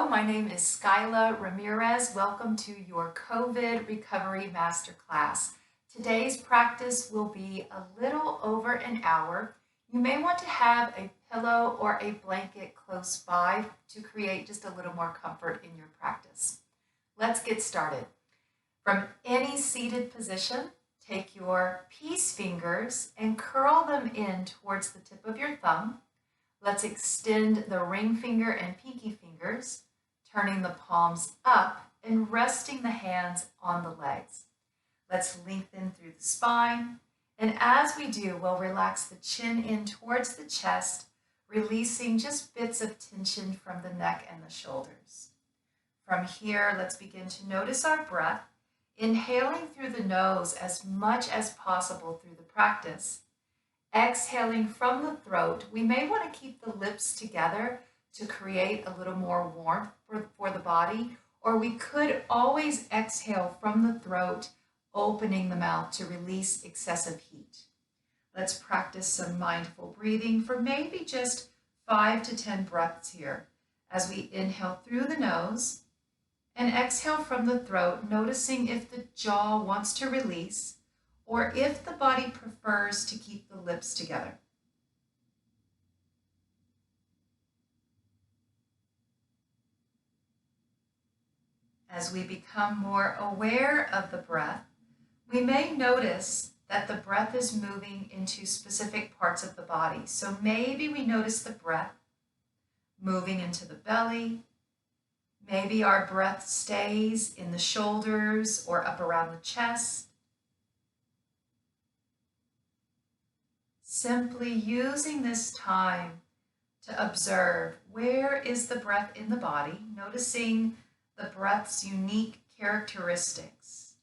Hello, my name is Skyla Ramirez. Welcome to your COVID Recovery Masterclass. Today's practice will be a little over an hour. You may want to have a pillow or a blanket close by to create just a little more comfort in your practice. Let's get started. From any seated position, take your peace fingers and curl them in towards the tip of your thumb. Let's extend the ring finger and pinky fingers, turning the palms up and resting the hands on the legs. Let's lengthen through the spine. And as we do, we'll relax the chin in towards the chest, releasing just bits of tension from the neck and the shoulders. From here, let's begin to notice our breath, inhaling through the nose as much as possible through the practice. Exhaling from the throat, we may want to keep the lips together to create a little more warmth for the body, or we could always exhale from the throat, opening the mouth to release excessive heat. Let's practice some mindful breathing for maybe just 5 to 10 breaths here as we inhale through the nose and exhale from the throat, noticing if the jaw wants to release or if the body prefers to keep the lips together. As we become more aware of the breath, we may notice that the breath is moving into specific parts of the body. So maybe we notice the breath moving into the belly. Maybe our breath stays in the shoulders or up around the chest. Simply using this time to observe where is the breath in the body, noticing the breath's unique characteristics.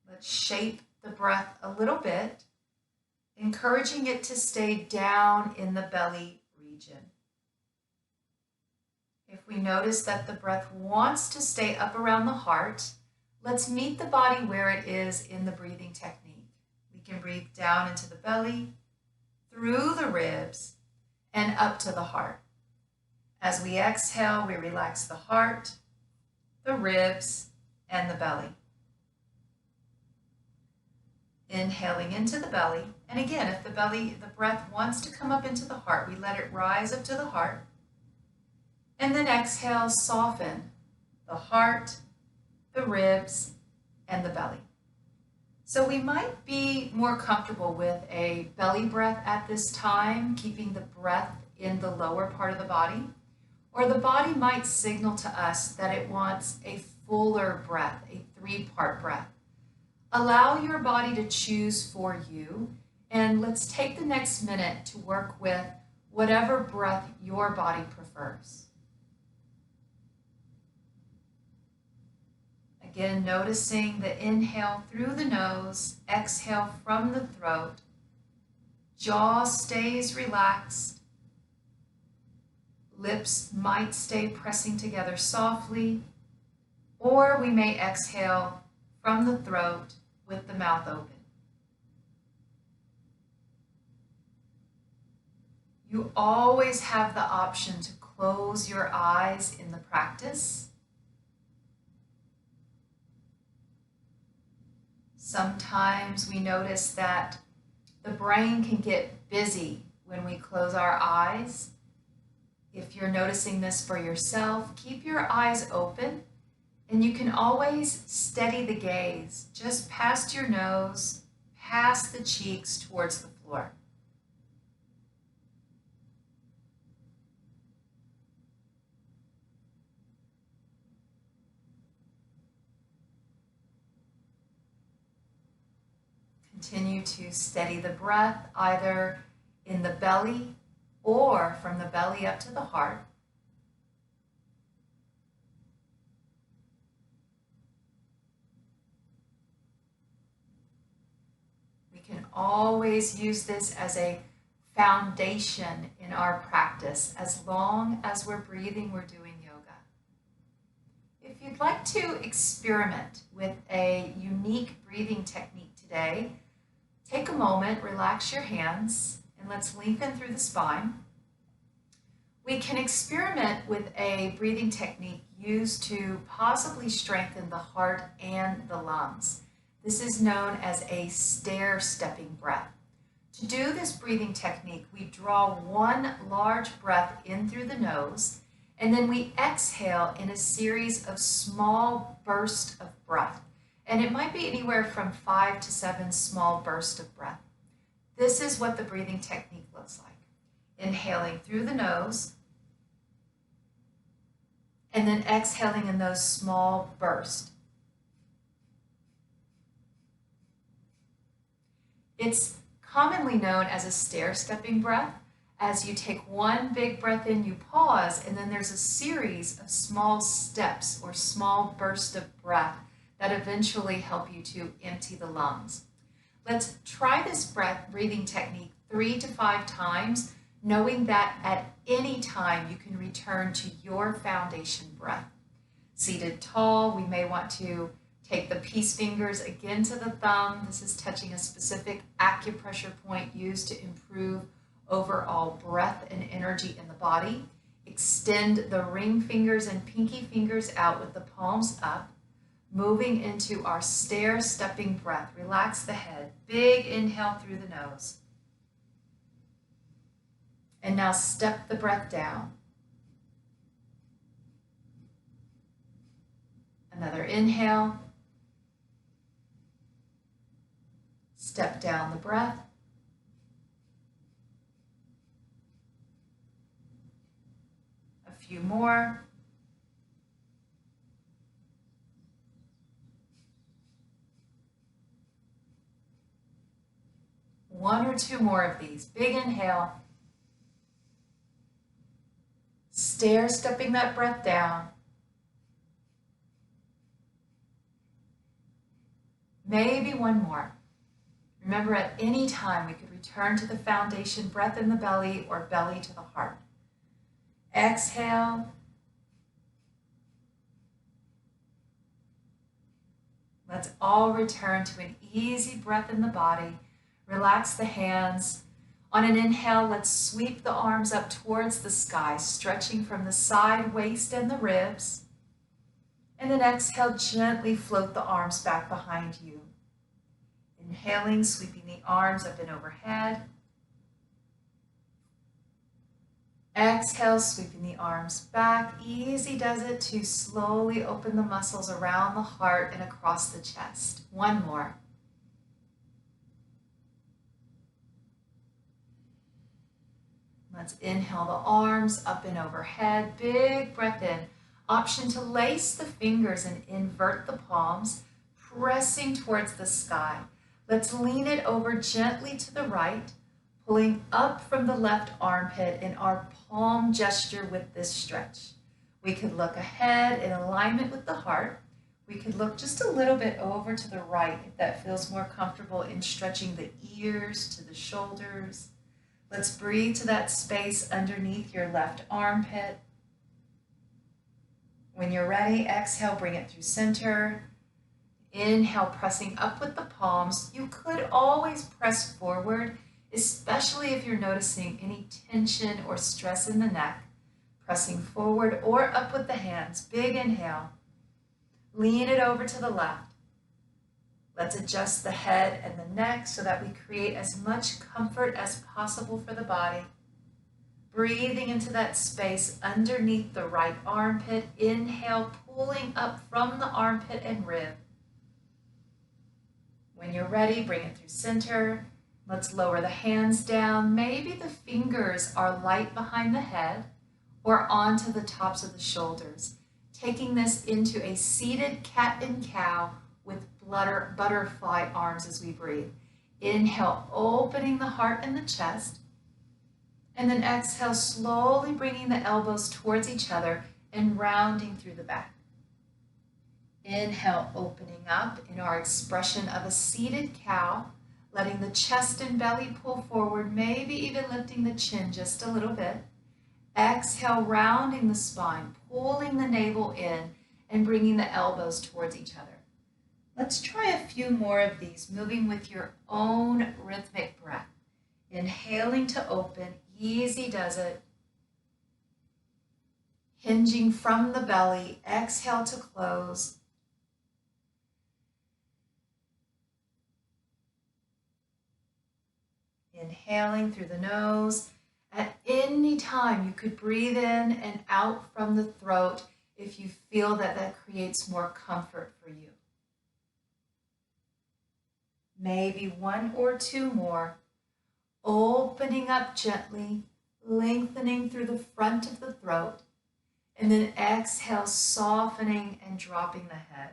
Let's shape the breath a little bit, encouraging it to stay down in the belly region. If we notice that the breath wants to stay up around the heart, let's meet the body where it is in the breathing technique. We can breathe down into the belly, through the ribs, and up to the heart. As we exhale, we relax the heart, the ribs, and the belly. Inhaling into the belly, and again, if the breath wants to come up into the heart, we let it rise up to the heart. And then exhale, soften the heart, the ribs, and the belly. So we might be more comfortable with a belly breath at this time, keeping the breath in the lower part of the body, or the body might signal to us that it wants a fuller breath, a 3-part breath. Allow your body to choose for you, and let's take the next minute to work with whatever breath your body prefers. Again, noticing the inhale through the nose, exhale from the throat. Jaw stays relaxed. Lips might stay pressing together softly, or we may exhale from the throat with the mouth open. You always have the option to close your eyes in the practice. Sometimes we notice that the brain can get busy when we close our eyes. If you're noticing this for yourself, keep your eyes open, and you can always steady the gaze just past your nose, past the cheeks towards the floor. Continue to steady the breath either in the belly or from the belly up to the heart. We can always use this as a foundation in our practice. As long as we're breathing, we're doing yoga. If you'd like to experiment with a unique breathing technique today, take a moment, relax your hands, and let's lengthen through the spine. We can experiment with a breathing technique used to possibly strengthen the heart and the lungs. This is known as a stair-stepping breath. To do this breathing technique, we draw one large breath in through the nose, and then we exhale in a series of small bursts of breath. And it might be anywhere from 5 to 7 small bursts of breath. This is what the breathing technique looks like. Inhaling through the nose, and then exhaling in those small bursts. It's commonly known as a stair-stepping breath. As you take one big breath in, you pause, and then there's a series of small steps or small bursts of breath that eventually help you to empty the lungs. Let's try this breathing technique 3 to 5 times, knowing that at any time you can return to your foundation breath. Seated tall, we may want to take the peace fingers again to the thumb. This is touching a specific acupressure point used to improve overall breath and energy in the body. Extend the ring fingers and pinky fingers out with the palms up, moving into our stair-stepping breath. Relax the head. Big inhale through the nose. And now step the breath down. Another inhale. Step down the breath. A few more. One or two more of these. Big inhale. Stair-stepping that breath down. Maybe one more. Remember, at any time we could return to the foundation breath in the belly or belly to the heart. Exhale. Let's all return to an easy breath in the body. Relax the hands. On an inhale, let's sweep the arms up towards the sky, stretching from the side, waist, and the ribs. And then exhale, gently float the arms back behind you. Inhaling, sweeping the arms up and overhead. Exhale, sweeping the arms back. Easy does it to slowly open the muscles around the heart and across the chest. One more. Let's inhale the arms up and overhead. Big breath in. Option to lace the fingers and invert the palms, pressing towards the sky. Let's lean it over gently to the right, pulling up from the left armpit in our palm gesture with this stretch. We could look ahead in alignment with the heart. We could look just a little bit over to the right if that feels more comfortable in stretching the ears to the shoulders. Let's breathe to that space underneath your left armpit. When you're ready, exhale, bring it through center. Inhale, pressing up with the palms. You could always press forward, especially if you're noticing any tension or stress in the neck. Pressing forward or up with the hands. Big inhale. Lean it over to the left. Let's adjust the head and the neck so that we create as much comfort as possible for the body. Breathing into that space underneath the right armpit. Inhale, pulling up from the armpit and rib. When you're ready, bring it through center. Let's lower the hands down. Maybe the fingers are light behind the head or onto the tops of the shoulders. Taking this into a seated cat and cow with butterfly arms as we breathe. Inhale, opening the heart and the chest. And then exhale, slowly bringing the elbows towards each other and rounding through the back. Inhale, opening up in our expression of a seated cow, letting the chest and belly pull forward, maybe even lifting the chin just a little bit. Exhale, rounding the spine, pulling the navel in and bringing the elbows towards each other. Let's try a few more of these, moving with your own rhythmic breath. Inhaling to open, easy does it. Hinging from the belly, exhale to close. Inhaling through the nose. At any time, you could breathe in and out from the throat if you feel that that creates more comfort for you. Maybe one or two more. Opening up gently, lengthening through the front of the throat, and then exhale, softening and dropping the head.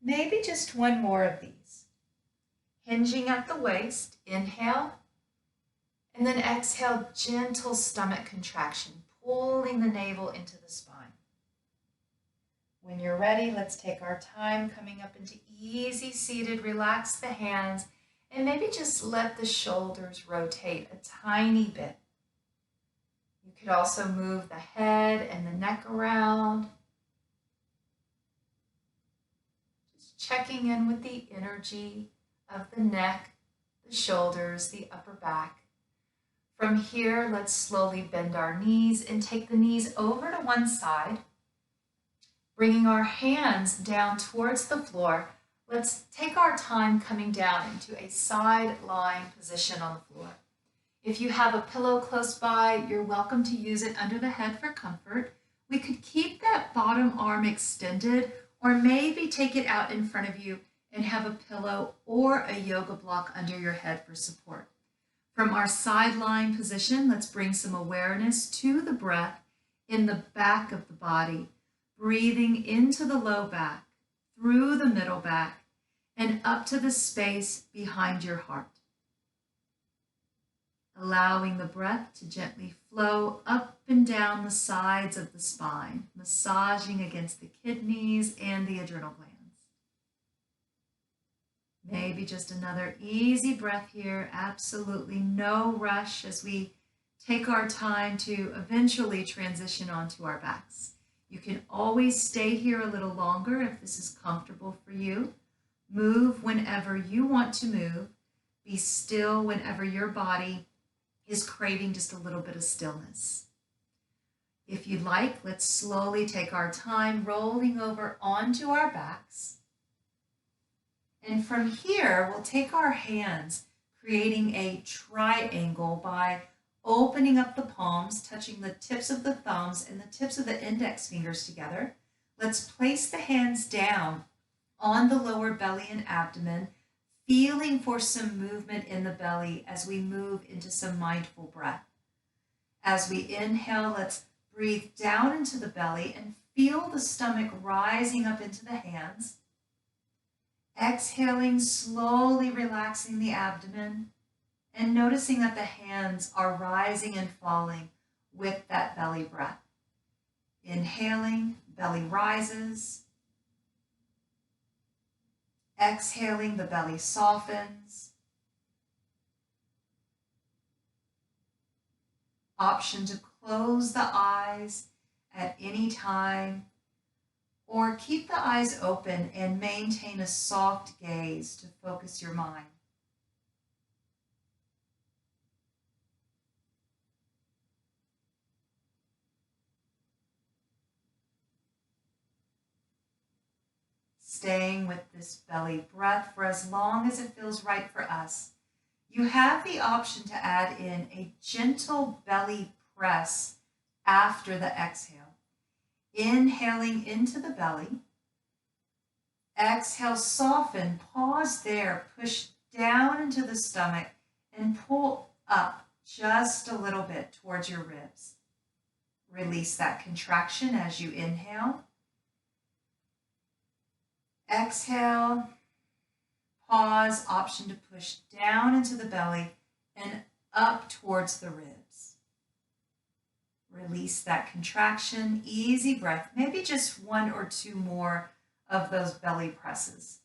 Maybe just one more of these. Hinging at the waist, inhale, and then exhale, gentle stomach contraction, pulling the navel into the spine. When you're ready, let's take our time coming up into easy seated. Relax the hands and maybe just let the shoulders rotate a tiny bit. You could also move the head and the neck around. Just checking in with the energy of the neck, the shoulders, the upper back. From here, let's slowly bend our knees and take the knees over to one side. Bringing our hands down towards the floor, let's take our time coming down into a side lying position on the floor. If you have a pillow close by, you're welcome to use it under the head for comfort. We could keep that bottom arm extended, or maybe take it out in front of you and have a pillow or a yoga block under your head for support. From our side lying position, let's bring some awareness to the breath in the back of the body, breathing into the low back, through the middle back, and up to the space behind your heart. Allowing the breath to gently flow up and down the sides of the spine, massaging against the kidneys and the adrenal glands. Maybe just another easy breath here. Absolutely no rush as we take our time to eventually transition onto our backs. You can always stay here a little longer if this is comfortable for you. Move whenever you want to move. Be still whenever your body is craving just a little bit of stillness. If you'd like, let's slowly take our time rolling over onto our backs. And from here, we'll take our hands, creating a triangle by opening up the palms, touching the tips of the thumbs and the tips of the index fingers together. Let's place the hands down on the lower belly and abdomen, feeling for some movement in the belly as we move into some mindful breath. As we inhale, let's breathe down into the belly and feel the stomach rising up into the hands. Exhaling, slowly relaxing the abdomen and noticing that the hands are rising and falling with that belly breath. Inhaling, belly rises. Exhaling, the belly softens. Option to close the eyes at any time, or keep the eyes open and maintain a soft gaze to focus your mind. Staying with this belly breath for as long as it feels right for us. You have the option to add in a gentle belly press after the exhale. Inhaling into the belly. Exhale, soften, pause there, push down into the stomach and pull up just a little bit towards your ribs. Release that contraction as you inhale. Exhale, pause, option to push down into the belly and up towards the ribs. Release that contraction, easy breath, maybe just one or two more of those belly presses.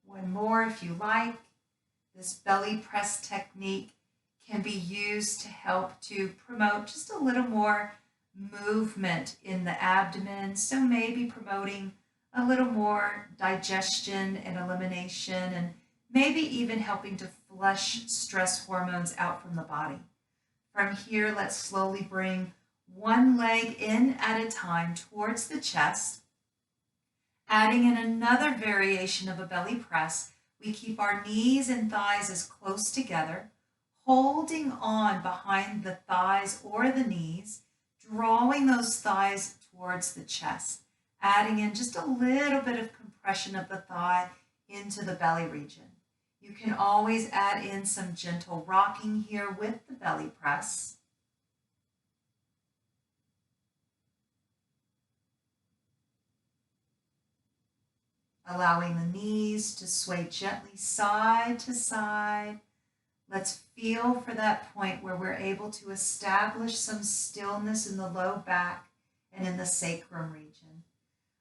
One more if you like. This belly press technique can be used to help to promote just a little more movement in the abdomen. So maybe promoting a little more digestion and elimination, and maybe even helping to flush stress hormones out from the body. From here, let's slowly bring one leg in at a time towards the chest. Adding in another variation of a belly press, we keep our knees and thighs as close together, holding on behind the thighs or the knees, drawing those thighs towards the chest, adding in just a little bit of compression of the thigh into the belly region. You can always add in some gentle rocking here with the belly press. Allowing the knees to sway gently side to side. Let's feel for that point where we're able to establish some stillness in the low back and in the sacrum region.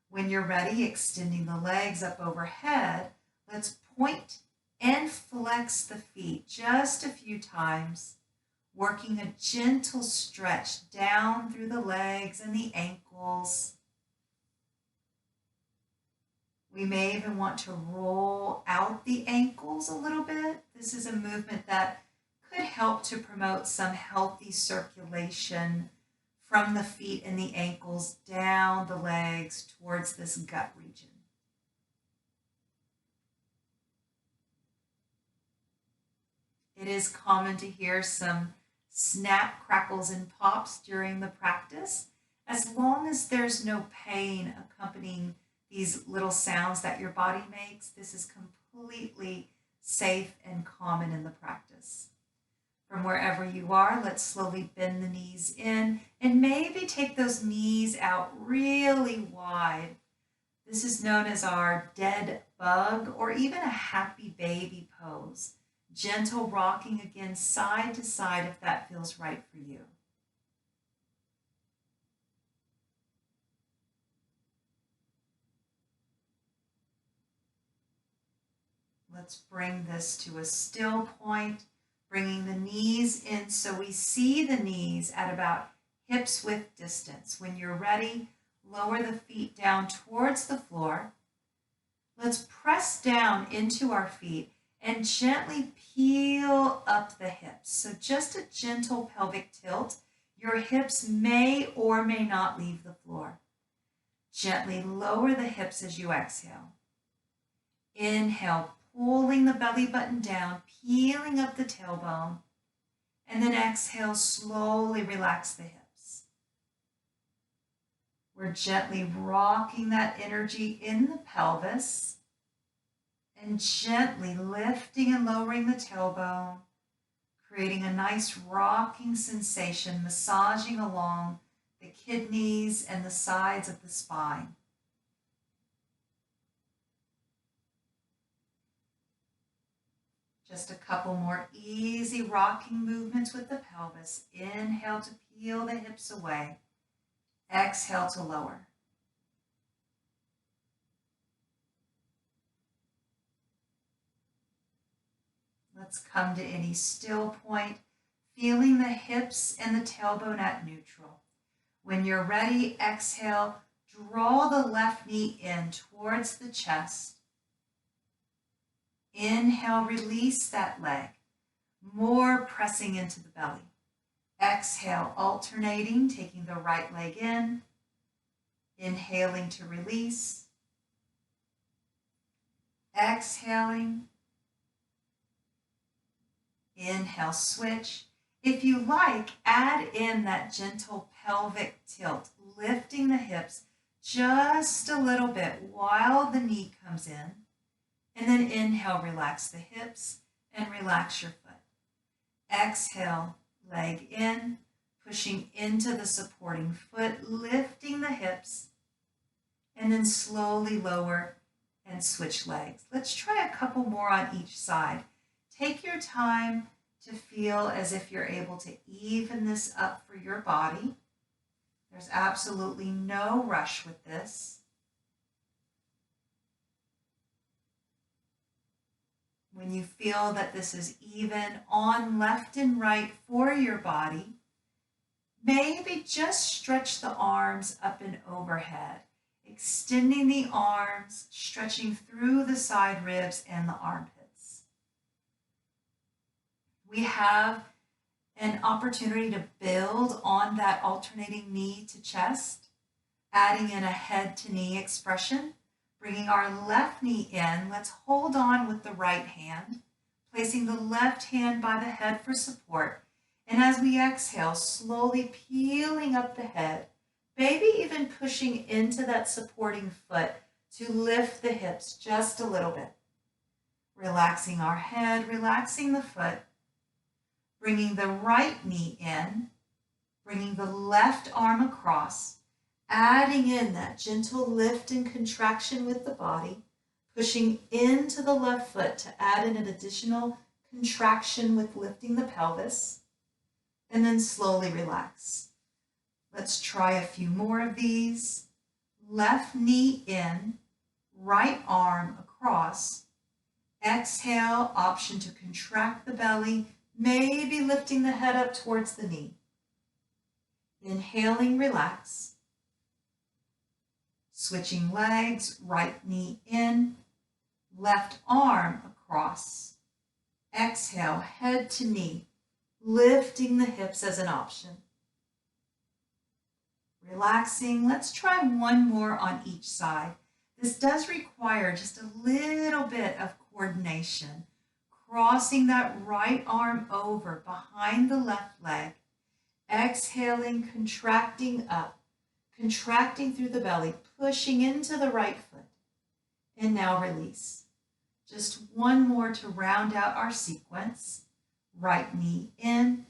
When you're ready, extending the legs up overhead, let's point and flex the feet just a few times, working a gentle stretch down through the legs and the ankles. We may even want to roll out the ankles a little bit. This is a movement that could help to promote some healthy circulation from the feet and the ankles down the legs towards this gut region. It is common to hear some snap, crackles, and pops during the practice. As long as there's no pain accompanying these little sounds that your body makes, this is completely safe and common in the practice. From wherever you are, let's slowly bend the knees in and maybe take those knees out really wide. This is known as our dead bug or even a happy baby pose. Gentle rocking again side to side if that feels right for you. Let's bring this to a still point, bringing the knees in so we see the knees at about hips width distance. When you're ready, lower the feet down towards the floor. Let's press down into our feet and gently peel up the hips. So just a gentle pelvic tilt. Your hips may or may not leave the floor. Gently lower the hips as you exhale. Inhale, pulling the belly button down, peeling up the tailbone, and then exhale, slowly relax the hips. We're gently rocking that energy in the pelvis and gently lifting and lowering the tailbone, creating a nice rocking sensation, massaging along the kidneys and the sides of the spine. Just a couple more easy rocking movements with the pelvis. Inhale to peel the hips away. Exhale to lower. Let's come to any still point, feeling the hips and the tailbone at neutral. When you're ready, exhale, draw the left knee in towards the chest. Inhale, release that leg, more pressing into the belly. Exhale, alternating, taking the right leg in, inhaling to release, exhaling, inhale, switch. If you like, add in that gentle pelvic tilt, lifting the hips just a little bit while the knee comes in. And then inhale, relax the hips and relax your foot. Exhale, leg in, pushing into the supporting foot, lifting the hips, and then slowly lower and switch legs. Let's try a couple more on each side. Take your time to feel as if you're able to even this up for your body. There's absolutely no rush with this. When you feel that this is even on left and right for your body, maybe just stretch the arms up and overhead. extending the arms, stretching through the side ribs and the armpits. We have an opportunity to build on that alternating knee to chest, adding in a head to knee expression, bringing our left knee in. Let's hold on with the right hand, placing the left hand by the head for support. And as we exhale, slowly peeling up the head, maybe even pushing into that supporting foot to lift the hips just a little bit. Relaxing our head, relaxing the foot, bringing the right knee in, bringing the left arm across, adding in that gentle lift and contraction with the body, pushing into the left foot to add in an additional contraction with lifting the pelvis, and then slowly relax. Let's try a few more of these. Left knee in, right arm across. Exhale, option to contract the belly, maybe lifting the head up towards the knee. Inhaling, relax. Switching legs, right knee in, left arm across. Exhale, head to knee, lifting the hips as an option. Relaxing. Let's try one more on each side. This does require just a little bit of coordination. Crossing that right arm over behind the left leg. Exhaling, contracting up, contracting through the belly, pushing into the right foot. And now release. Just one more to round out our sequence. Right knee in,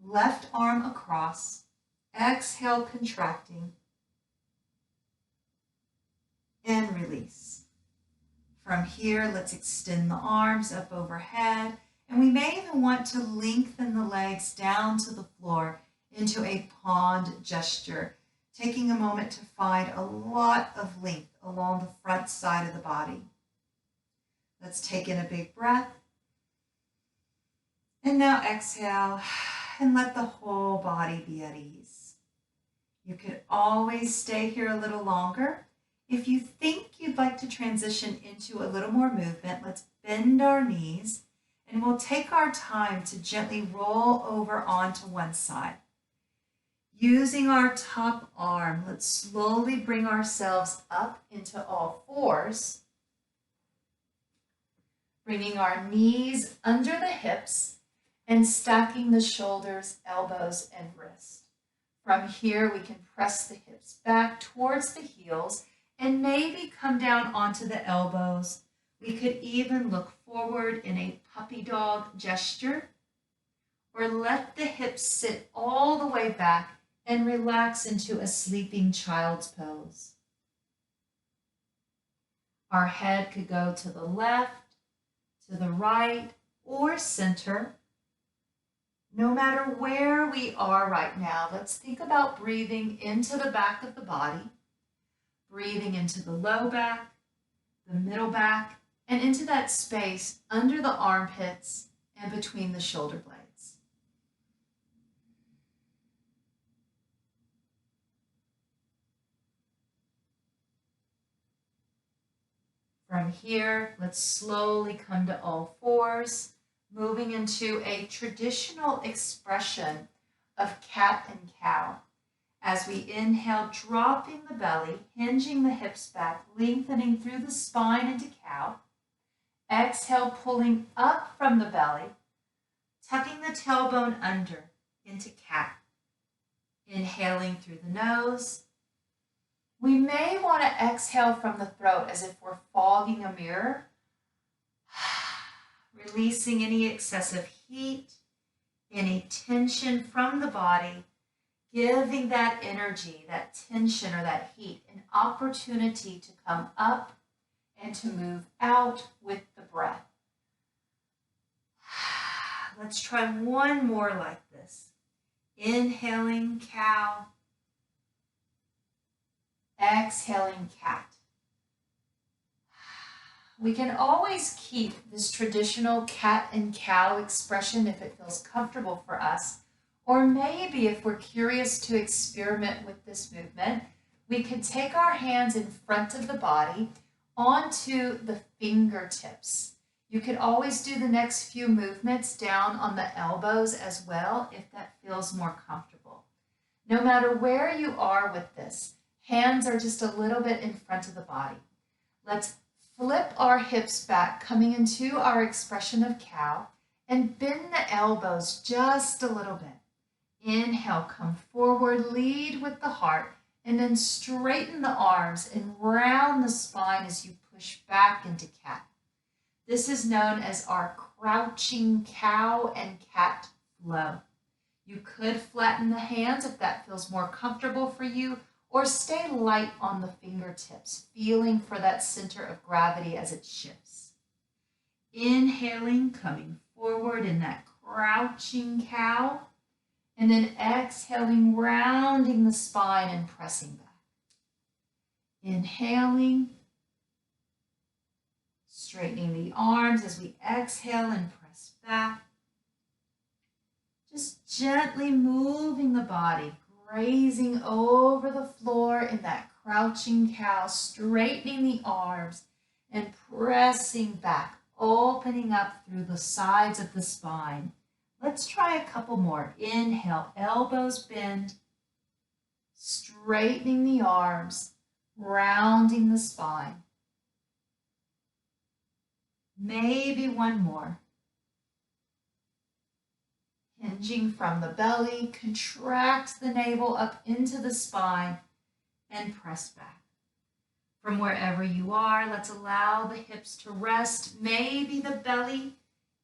left arm across. Exhale, contracting. And release. From here, let's extend the arms up overhead. And we may even want to lengthen the legs down to the floor into a pond gesture, taking a moment to find a lot of length along the front side of the body. Let's take in a big breath. And now exhale and let the whole body be at ease. You could always stay here a little longer. If you think you'd like to transition into a little more movement, let's bend our knees and we'll take our time to gently roll over onto one side. Using our top arm, let's slowly bring ourselves up into all fours, bringing our knees under the hips and stacking the shoulders, elbows, and wrists. From here, we can press the hips back towards the heels and maybe come down onto the elbows. We could even look forward in a puppy dog gesture, or let the hips sit all the way back and relax into a sleeping child's pose. Our head could go to the left, to the right, or center. No matter where we are right now, let's think about breathing into the back of the body, breathing into the low back, the middle back, and into that space under the armpits and between the shoulder blades. From here, let's slowly come to all fours, moving into a traditional expression of cat and cow. As we inhale, dropping the belly, hinging the hips back, lengthening through the spine into cow. Exhale, pulling up from the belly, tucking the tailbone under into cat. Inhaling through the nose. We may want to exhale from the throat as if we're fogging a mirror, releasing any excessive heat, any tension from the body, giving that energy, that tension or that heat, an opportunity to come up and to move out with the breath. Let's try one more like this. Inhaling cow. Exhaling cat. We can always keep this traditional cat and cow expression if it feels comfortable for us, or maybe if we're curious to experiment with this movement, We could take our hands in front of the body onto the fingertips. You could always do the next few movements down on the elbows as well if that feels more comfortable. No matter where you are with this, hands are just a little bit in front of the body. Let's flip our hips back, coming into our expression of cow, and bend the elbows just a little bit. Inhale, come forward, lead with the heart, and then straighten the arms and round the spine as you push back into cat. This is known as our crouching cow and cat flow. You could flatten the hands if that feels more comfortable for you, or stay light on the fingertips, feeling for that center of gravity as it shifts. Inhaling, coming forward in that crouching cow, and then exhaling, rounding the spine and pressing back. Inhaling, straightening the arms as we exhale and press back. Just gently moving the body, grazing over the floor in that crouching cow, straightening the arms and pressing back, opening up through the sides of the spine. Let's try a couple more. Inhale, elbows bend, straightening the arms, rounding the spine. Maybe one more. Hinging from the belly, contract the navel up into the spine and press back. From wherever you are, let's allow the hips to rest. Maybe the belly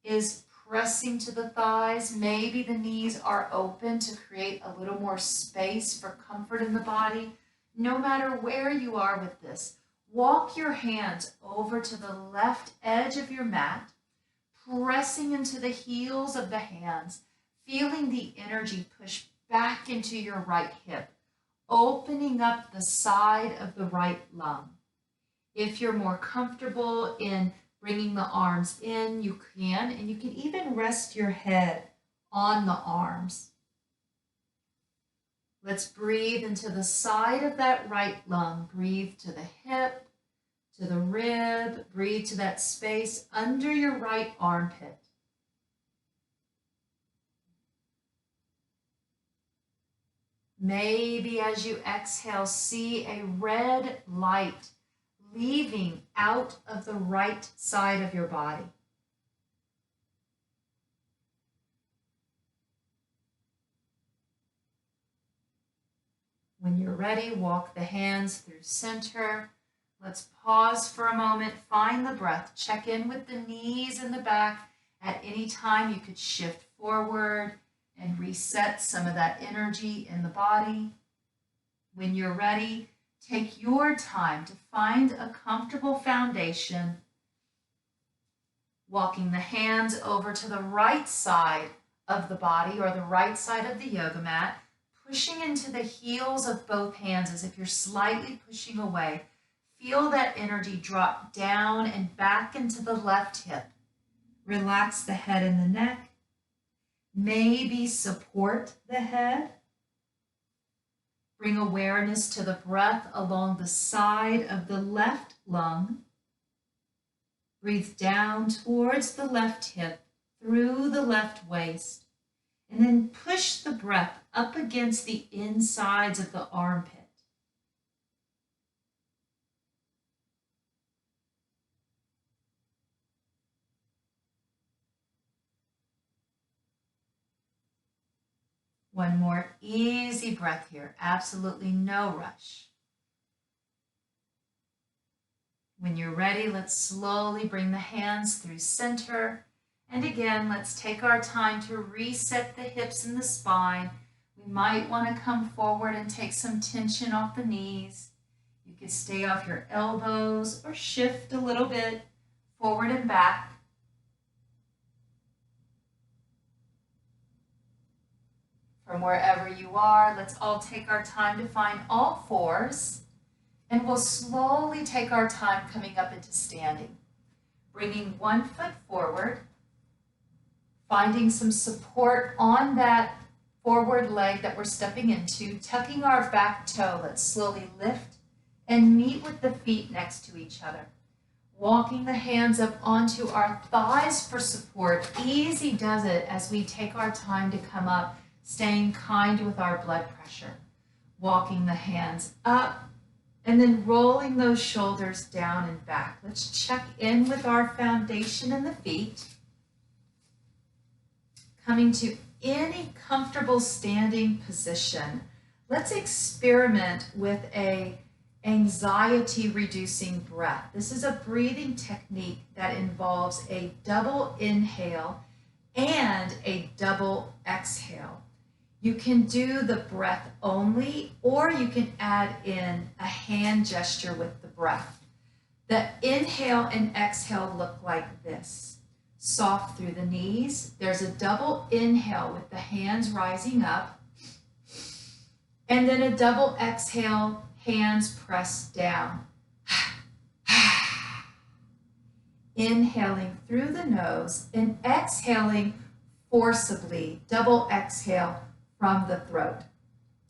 is pressing to the thighs. Maybe the knees are open to create a little more space for comfort in the body. No matter where you are with this, walk your hands over to the left edge of your mat, pressing into the heels of the hands, feeling the energy push back into your right hip, opening up the side of the right lung. If you're more comfortable in bringing the arms in, you can, and you can even rest your head on the arms. Let's breathe into the side of that right lung. Breathe to the hip, to the rib. Breathe to that space under your right armpit. Maybe as you exhale, see a red light leaving out of the right side of your body. When you're ready, walk the hands through center. Let's pause for a moment, find the breath, check in with the knees and the back. At any time, you could shift forward and reset some of that energy in the body. When you're ready, take your time to find a comfortable foundation, walking the hands over to the right side of the body or the right side of the yoga mat, pushing into the heels of both hands as if you're slightly pushing away. Feel that energy drop down and back into the left hip. Relax the head and the neck. Maybe support the head. Bring awareness to the breath along the side of the left lung. Breathe down towards the left hip, through the left waist, and then push the breath up against the insides of the armpit. One more easy breath here, absolutely no rush. When you're ready, let's slowly bring the hands through center. And again, let's take our time to reset the hips and the spine. We might want to come forward and take some tension off the knees. You could stay off your elbows or shift a little bit forward and back. From wherever you are, let's all take our time to find all fours, and we'll slowly take our time coming up into standing. Bringing one foot forward, finding some support on that forward leg that we're stepping into, tucking our back toe. Let's slowly lift and meet with the feet next to each other. Walking the hands up onto our thighs for support. Easy does it as we take our time to come up, staying kind with our blood pressure. Walking the hands up and then rolling those shoulders down and back. Let's check in with our foundation in the feet. Coming to any comfortable standing position. Let's experiment with a anxiety reducing breath. This is a breathing technique that involves a double inhale and a double exhale. You can do the breath only, or you can add in a hand gesture with the breath. The inhale and exhale look like this. Soft through the knees. There's a double inhale with the hands rising up, and then a double exhale, hands pressed down. Inhaling through the nose and exhaling forcibly, double exhale from the throat.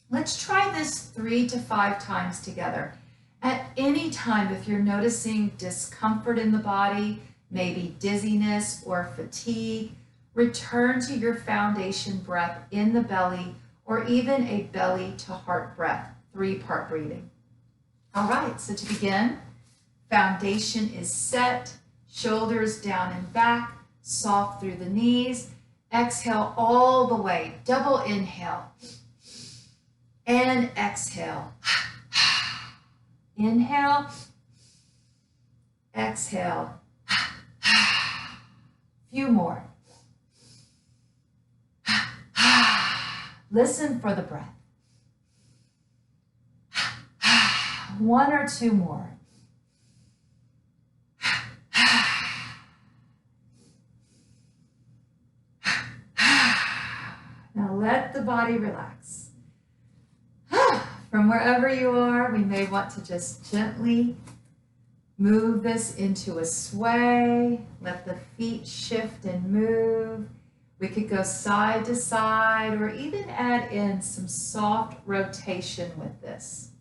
Let's try this 3 to 5 times together. At any time, if you're noticing discomfort in the body, maybe dizziness or fatigue, return to your foundation breath in the belly, or even a belly to heart breath, 3-part breathing. All right, so to begin, foundation is set, shoulders down and back, soft through the knees. Exhale all the way, double inhale and exhale. Inhale, exhale. Few more. Listen for the breath. 1 or 2 more. Now let the body relax. From wherever you are, we may want to just gently move this into a sway. Let the feet shift and move. We could go side to side, or even add in some soft rotation with this.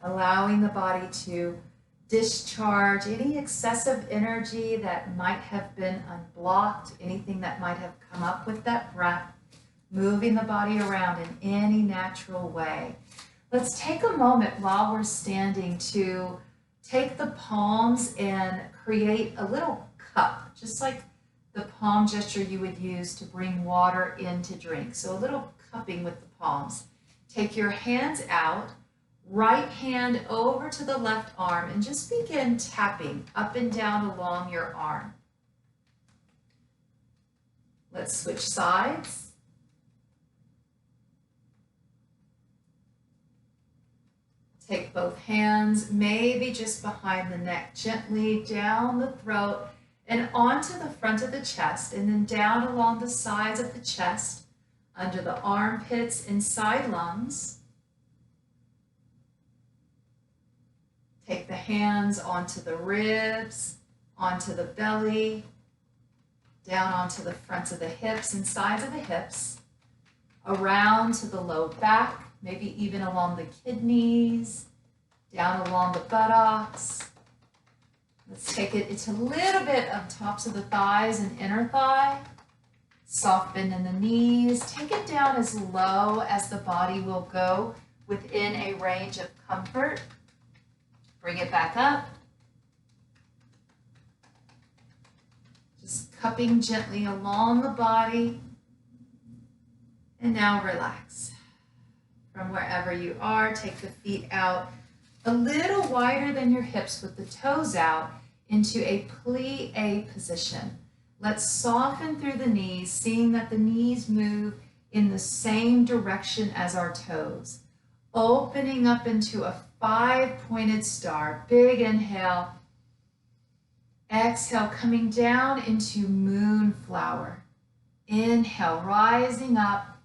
Allowing the body to discharge any excessive energy that might have been unblocked, anything that might have come up with that breath, moving the body around in any natural way. Let's take a moment while we're standing to take the palms and create a little cup, just like the palm gesture you would use to bring water in to drink. So a little cupping with the palms. Take your hands out. Right hand over to the left arm and just begin tapping up and down along your arm. Let's switch sides. Take both hands, maybe just behind the neck, gently down the throat and onto the front of the chest, and then down along the sides of the chest, under the armpits and side lungs. Take the hands onto the ribs, onto the belly, down onto the fronts of the hips and sides of the hips, around to the low back, maybe even along the kidneys, down along the buttocks. Let's take it, it's a little bit of tops of the thighs and inner thigh. Soft bend in the knees. Take it down as low as the body will go within a range of comfort. Bring it back up. Just cupping gently along the body. And now relax. From wherever you are, take the feet out a little wider than your hips with the toes out into a plie position. Let's soften through the knees, seeing that the knees move in the same direction as our toes. Opening up into a 5-pointed star. Big inhale. Exhale, coming down into moonflower. Inhale, rising up,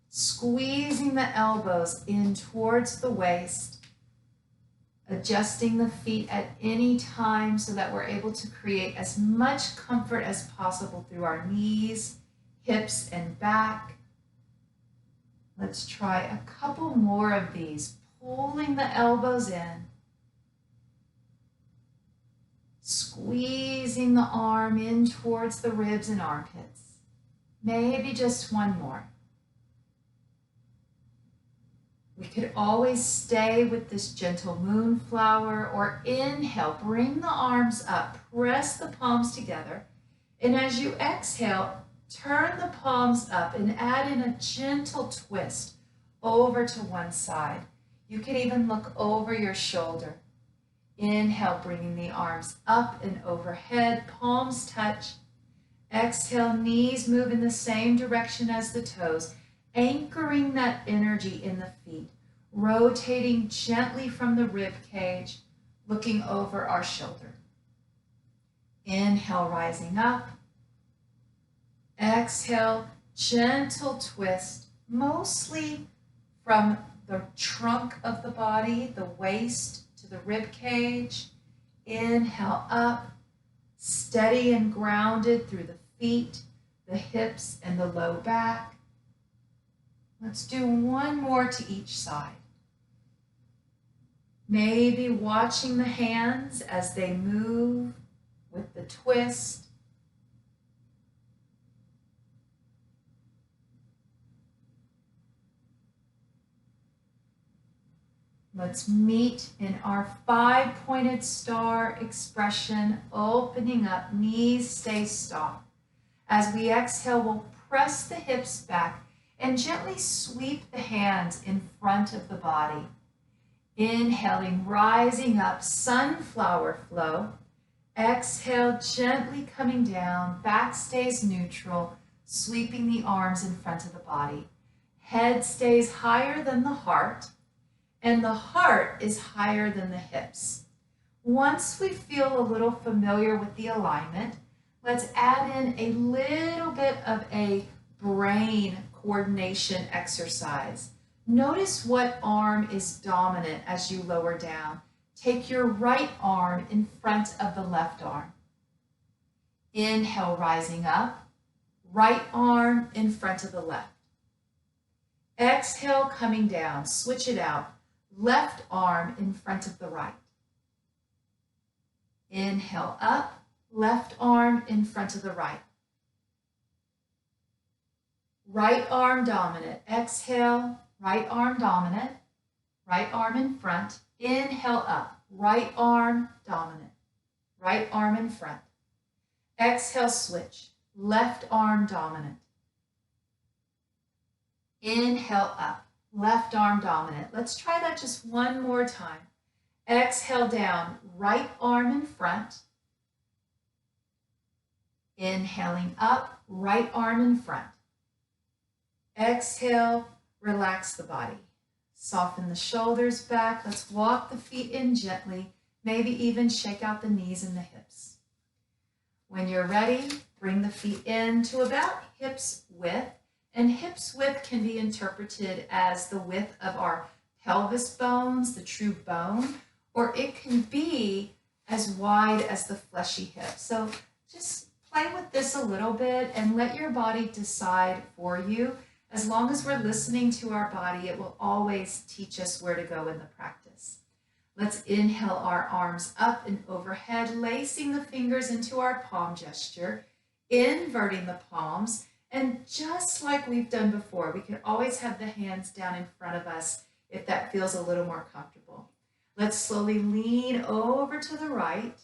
squeezing the elbows in towards the waist. adjusting the feet at any time so that we're able to create as much comfort as possible through our knees, hips, and back. Let's try a couple more of these, pulling the elbows in, squeezing the arm in towards the ribs and armpits. Maybe just one more. We could always stay with this gentle moonflower, or inhale, bring the arms up, press the palms together, and as you exhale, turn the palms up and add in a gentle twist over to one side. You can even look over your shoulder. Inhale, bringing the arms up and overhead, palms touch. Exhale, knees move in the same direction as the toes, anchoring that energy in the feet, rotating gently from the rib cage, looking over our shoulder. Inhale, rising up. Exhale, gentle twist, mostly from the trunk of the body, the waist to the rib cage. Inhale up, steady and grounded through the feet, the hips, and the low back. Let's do one more to each side. Maybe watching the hands as they move with the twist. Let's meet in our 5-pointed star expression, opening up, knees stay stopped. As we exhale, we'll press the hips back and gently sweep the hands in front of the body. Inhaling, rising up, sunflower flow. Exhale, gently coming down, back stays neutral, sweeping the arms in front of the body. Head stays higher than the heart, and the heart is higher than the hips. Once we feel a little familiar with the alignment, let's add in a little bit of a brain coordination exercise. Notice what arm is dominant as you lower down. Take your right arm in front of the left arm. Inhale, rising up. Right arm in front of the left. Exhale, coming down. Switch it out. Left arm in front of the right. Inhale up, left arm in front of the right. Right arm dominant. Exhale, right arm dominant. Right arm in front. Inhale up, right arm dominant. Right arm in front. Exhale, switch. Left arm dominant. Inhale up. Left arm dominant. Let's try that just one more time. Exhale down, right arm in front. Inhaling up, right arm in front. Exhale, relax the body. Soften the shoulders back. Let's walk the feet in gently, maybe even shake out the knees and the hips. When you're ready, bring the feet in to about hips width. And hips width can be interpreted as the width of our pelvis bones, the true bone, or it can be as wide as the fleshy hip. So just play with this a little bit and let your body decide for you. As long as we're listening to our body, it will always teach us where to go in the practice. Let's inhale our arms up and overhead, lacing the fingers into our palm gesture, inverting the palms. And just like we've done before, we can always have the hands down in front of us if that feels a little more comfortable. Let's slowly lean over to the right,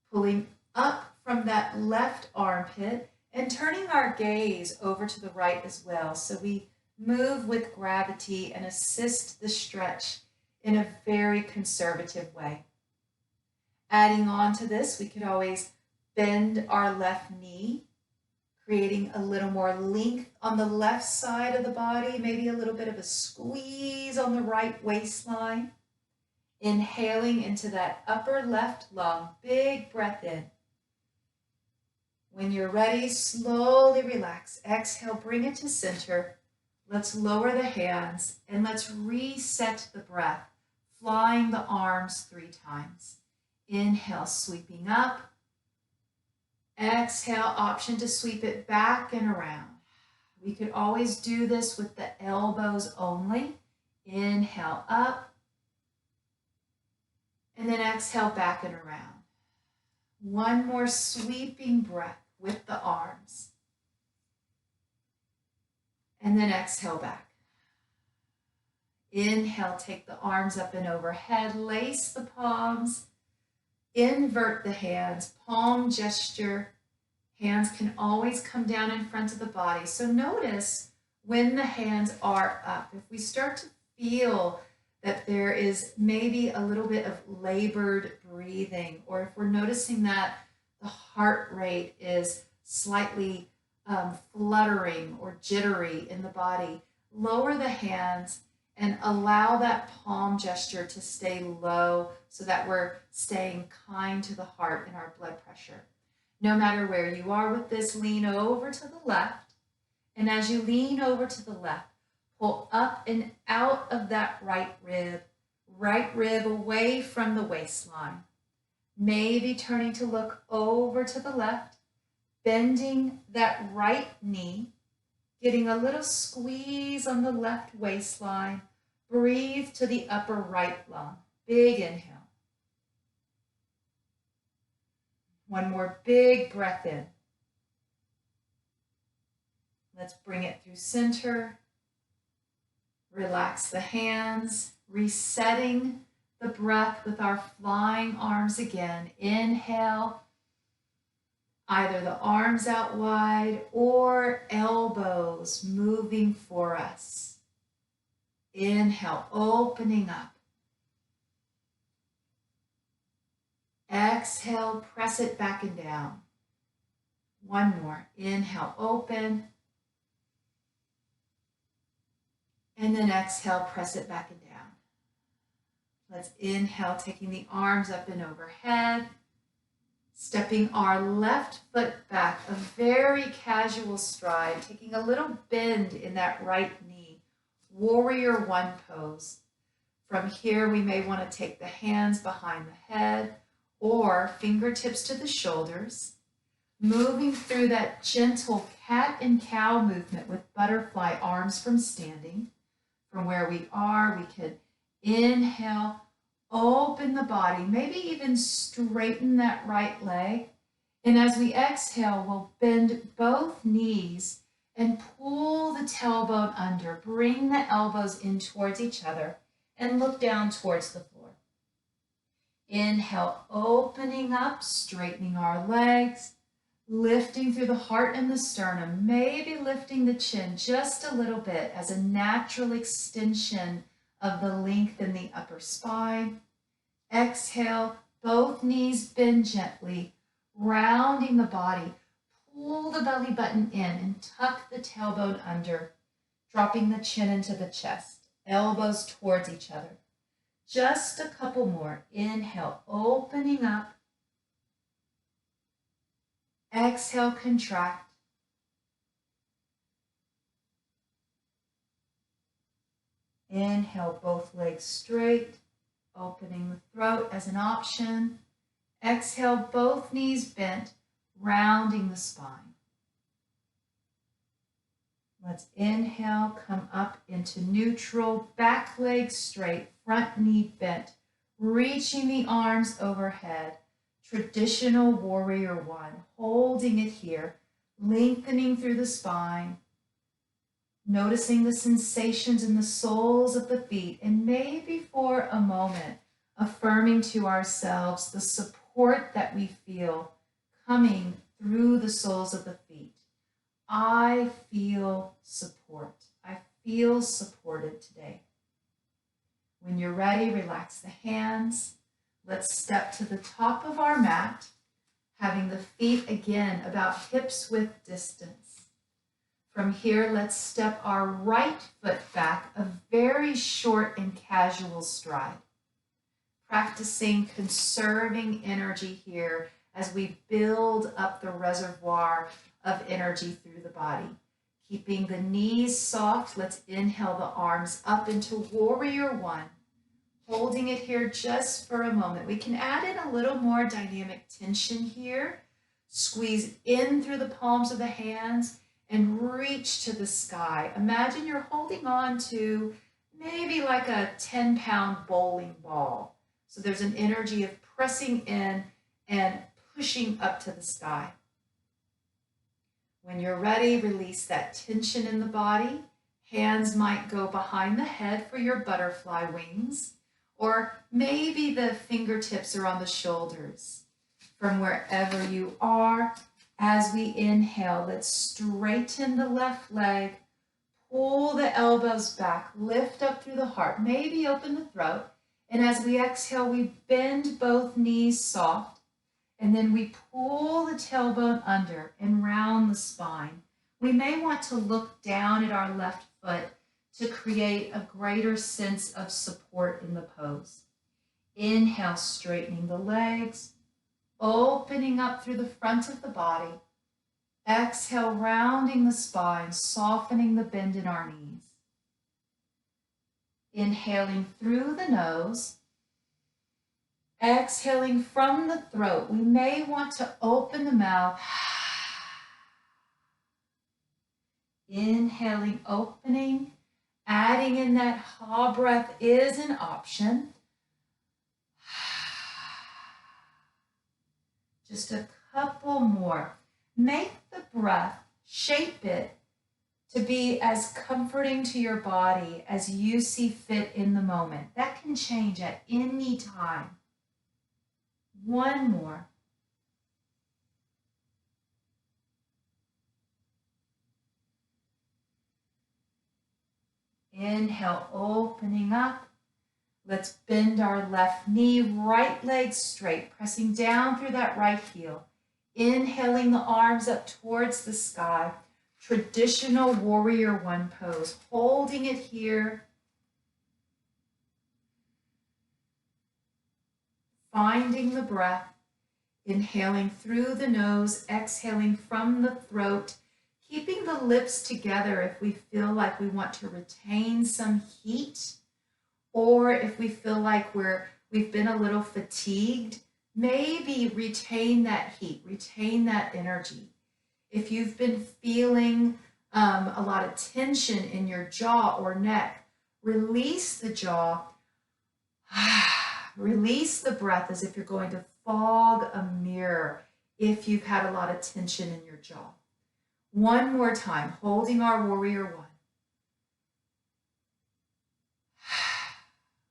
pulling up from that left armpit and turning our gaze over to the right as well. So we move with gravity and assist the stretch in a very conservative way. Adding on to this, we could always bend our left knee, creating a little more length on the left side of the body, maybe a little bit of a squeeze on the right waistline. Inhaling into that upper left lung, big breath in. When you're ready, slowly relax. Exhale, bring it to center. Let's lower the hands and let's reset the breath, flying the arms 3 times. Inhale, sweeping up. Exhale, option to sweep it back and around. We could always do this with the elbows only. Inhale up. And then exhale back and around. One more sweeping breath with the arms. And then exhale back. Inhale, take the arms up and overhead, lace the palms, invert the hands, palm gesture. Hands can always come down in front of the body. So notice when the hands are up. If we start to feel that there is maybe a little bit of labored breathing, or if we're noticing that the heart rate is slightly fluttering or jittery in the body, lower the hands and allow that palm gesture to stay low so that we're staying kind to the heart and our blood pressure. No matter where you are with this, lean over to the left. And as you lean over to the left, pull up and out of that right rib away from the waistline. Maybe turning to look over to the left, bending that right knee, getting a little squeeze on the left waistline. Breathe to the upper right lung. Big inhale. One more big breath in. Let's bring it through center. Relax the hands, resetting the breath with our flying arms again. Inhale. Either the arms out wide or elbows moving for us. Inhale, opening up. Exhale, press it back and down. One more. Inhale, open. And then exhale, press it back and down. Let's inhale, taking the arms up and overhead. Stepping our left foot back, a very casual stride, taking a little bend in that right knee. Warrior One pose. From here, we may want to take the hands behind the head or fingertips to the shoulders, moving through that gentle cat and cow movement with butterfly arms from standing. From where we are, we could inhale, open the body, maybe even straighten that right leg. And as we exhale, we'll bend both knees and pull the tailbone under. Bring the elbows in towards each other and look down towards the floor. Inhale, opening up, straightening our legs, lifting through the heart and the sternum, maybe lifting the chin just a little bit as a natural extension of the length in the upper spine. Exhale, both knees bend gently, rounding the body. Pull the belly button in and tuck the tailbone under, dropping the chin into the chest, elbows towards each other. Just a couple more. Inhale, opening up. Exhale, contract. Inhale, both legs straight, opening the throat as an option. Exhale, both knees bent, rounding the spine. Let's inhale, come up into neutral, back leg straight, front knee bent, reaching the arms overhead. Traditional Warrior One, holding it here, lengthening through the spine, noticing the sensations in the soles of the feet, and maybe for a moment, affirming to ourselves the support that we feel coming through the soles of the feet. I feel support. I feel supported today. When you're ready, relax the hands. Let's step to the top of our mat, having the feet again about hips width distance. From here, let's step our right foot back, a very short and casual stride. Practicing conserving energy here as we build up the reservoir of energy through the body. Keeping the knees soft, let's inhale the arms up into Warrior One. Holding it here just for a moment. We can add in a little more dynamic tension here. Squeeze in through the palms of the hands and reach to the sky. Imagine you're holding on to maybe like a 10-pound bowling ball. So there's an energy of pressing in and pushing up to the sky. When you're ready, release that tension in the body. Hands might go behind the head for your butterfly wings, or maybe the fingertips are on the shoulders. From wherever you are, as we inhale, let's straighten the left leg, pull the elbows back, lift up through the heart, maybe open the throat. And as we exhale, we bend both knees soft, and then we pull the tailbone under and round the spine. We may want to look down at our left foot to create a greater sense of support in the pose. Inhale, straightening the legs, opening up through the front of the body. Exhale, rounding the spine, softening the bend in our knees. Inhaling through the nose. Exhaling from the throat. We may want to open the mouth. Inhaling, opening. Adding in that ha breath is an option. Just a couple more. Make the breath, shape it to be as comforting to your body as you see fit in the moment. That can change at any time. One more. Inhale, opening up. Let's bend our left knee, right leg straight, pressing down through that right heel. Inhaling the arms up towards the sky. Traditional warrior one pose, holding it here. Finding the breath, inhaling through the nose, exhaling from the throat, keeping the lips together if we feel like we want to retain some heat, or if we feel like we've been a little fatigued, maybe retain that heat, retain that energy. If you've been feeling a lot of tension in your jaw or neck, release the jaw, release the breath as if you're going to fog a mirror if you've had a lot of tension in your jaw. One more time, holding our warrior one.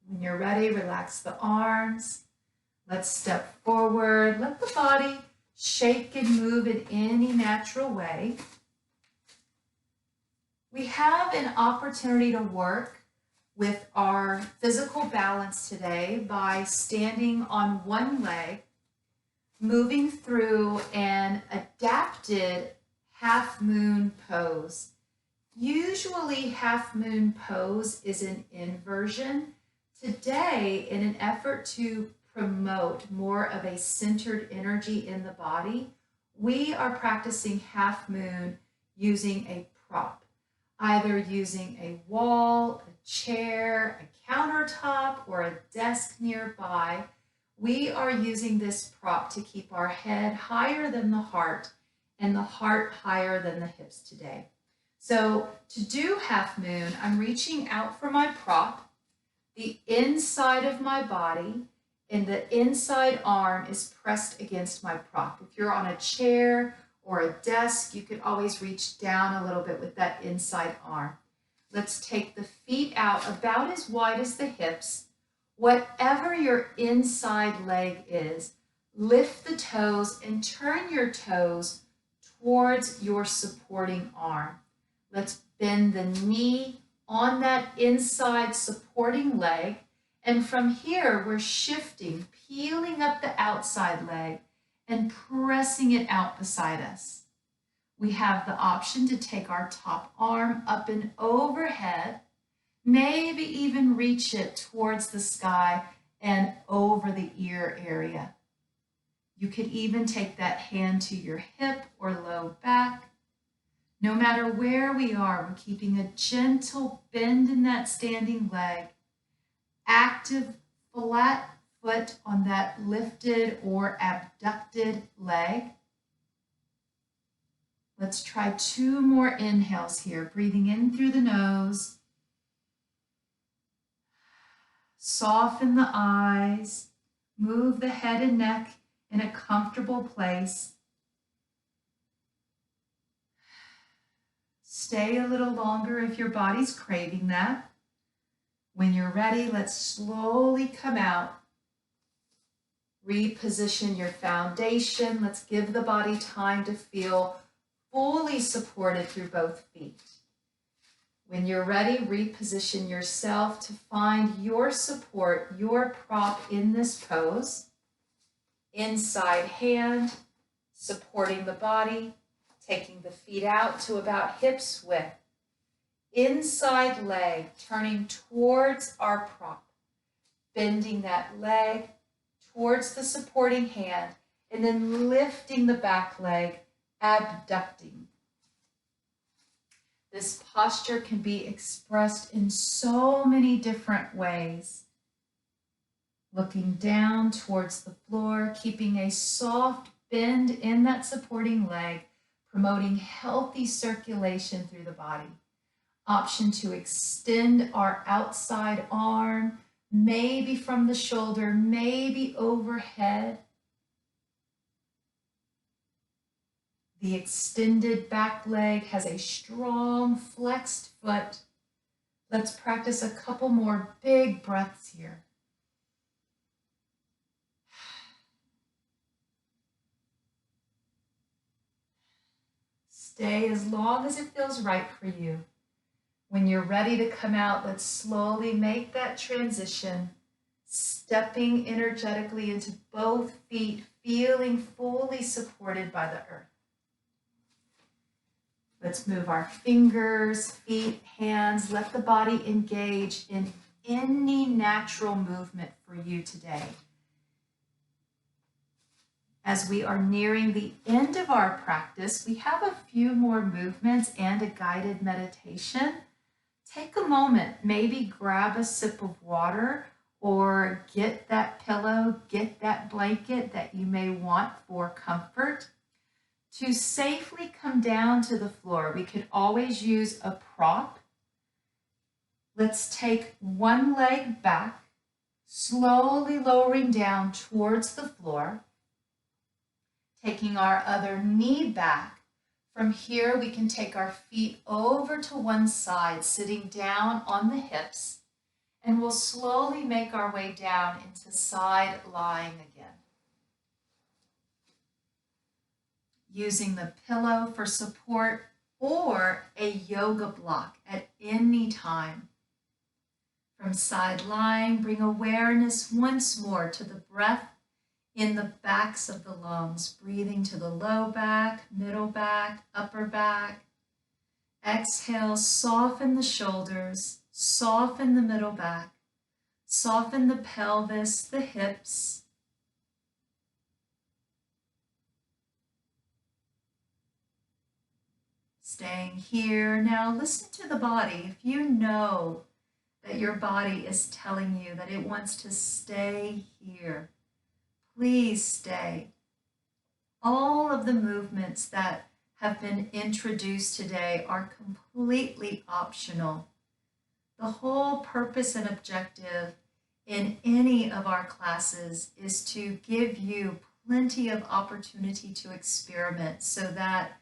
When you're ready, relax the arms. Let's step forward. Let the body shake and move in any natural way. We have an opportunity to work with our physical balance today by standing on one leg, moving through an adapted half moon pose. Usually half moon pose is an inversion. Today, in an effort to promote more of a centered energy in the body, we are practicing half moon using a prop, either using a wall, a chair, a countertop, or a desk nearby. We are using this prop to keep our head higher than the heart and the heart higher than the hips today. So to do half moon, I'm reaching out for my prop. The inside of my body and the inside arm is pressed against my prop. If you're on a chair or a desk, you could always reach down a little bit with that inside arm. Let's take the feet out about as wide as the hips. Whatever your inside leg is, lift the toes and turn your toes towards your supporting arm. Let's bend the knee on that inside supporting leg. And from here, we're shifting, peeling up the outside leg and pressing it out beside us. We have the option to take our top arm up and overhead, maybe even reach it towards the sky and over the ear area. You could even take that hand to your hip or low back. No matter where we are, we're keeping a gentle bend in that standing leg, active flat foot on that lifted or abducted leg. Let's try 2 more inhales here, breathing in through the nose. Soften the eyes, move the head and neck in a comfortable place. Stay a little longer if your body's craving that. When you're ready, let's slowly come out. Reposition your foundation. Let's give the body time to feel fully supported through both feet. When you're ready, reposition yourself to find your support, your prop in this pose. Inside hand, supporting the body, taking the feet out to about hips width. Inside leg, turning towards our prop, bending that leg towards the supporting hand, and then lifting the back leg, abducting. This posture can be expressed in so many different ways. Looking down towards the floor, keeping a soft bend in that supporting leg, promoting healthy circulation through the body. Option to extend our outside arm, maybe from the shoulder, maybe overhead. The extended back leg has a strong flexed foot. Let's practice a couple more big breaths here. Stay as long as it feels right for you. When you're ready to come out, let's slowly make that transition, stepping energetically into both feet, feeling fully supported by the earth. Let's move our fingers, feet, hands. Let the body engage in any natural movement for you today. As we are nearing the end of our practice, we have a few more movements and a guided meditation. Take a moment, maybe grab a sip of water or get that pillow, get that blanket that you may want for comfort. To safely come down to the floor, we could always use a prop. Let's take one leg back, slowly lowering down towards the floor, taking our other knee back. From here, we can take our feet over to one side, sitting down on the hips, and we'll slowly make our way down into side lying again. Using the pillow for support or a yoga block at any time. From side lying, bring awareness once more to the breath in the backs of the lungs, breathing to the low back, middle back, upper back. Exhale, soften the shoulders, soften the middle back, soften the pelvis, the hips. Staying here. Now listen to the body. If you know that your body is telling you that it wants to stay here, please stay. All of the movements that have been introduced today are completely optional. The whole purpose and objective in any of our classes is to give you plenty of opportunity to experiment so that